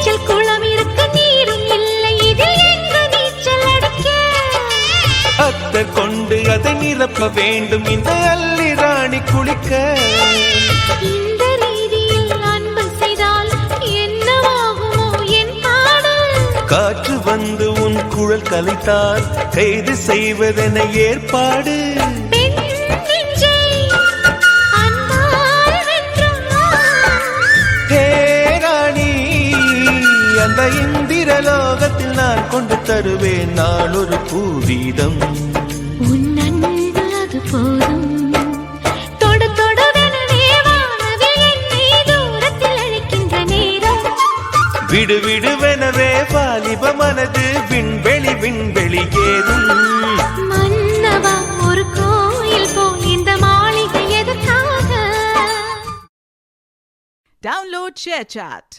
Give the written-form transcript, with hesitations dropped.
நீச்சல் குளம் இருக்க நீரும் இல்லை, இதில் எங்கு நீச்சல் அடிக்க? அத்தர் கொண்டு அதை நிரப்ப வேண்டும் இந்த அல்லி ராணி குளிக்க. இந்த ரீதியில் அன்பு செய்தால் என்னவாகுமோ என் பாடு? காற்று வந்து உன் குழல் கலைத்தால் கைது செய்வதென ஏற்பாடு. அந்த இந்திரலோகத்தில் நான் கொண்டு தருவேன் நான் ஒரு பூவீதம். உன் அன்பு அது போதும். தொடு தொடுவெனவே வானவில் என்னை தூரத்தில் அழைக்கின்ற நேரம். விடு விடுவெனவே வாலிப மனது விண்வெளி விண்வெளி ஏறும். மன்னவா ஒரு கோயில் போல் இந்த மாளிகை எதற்காக? Download ShareChat.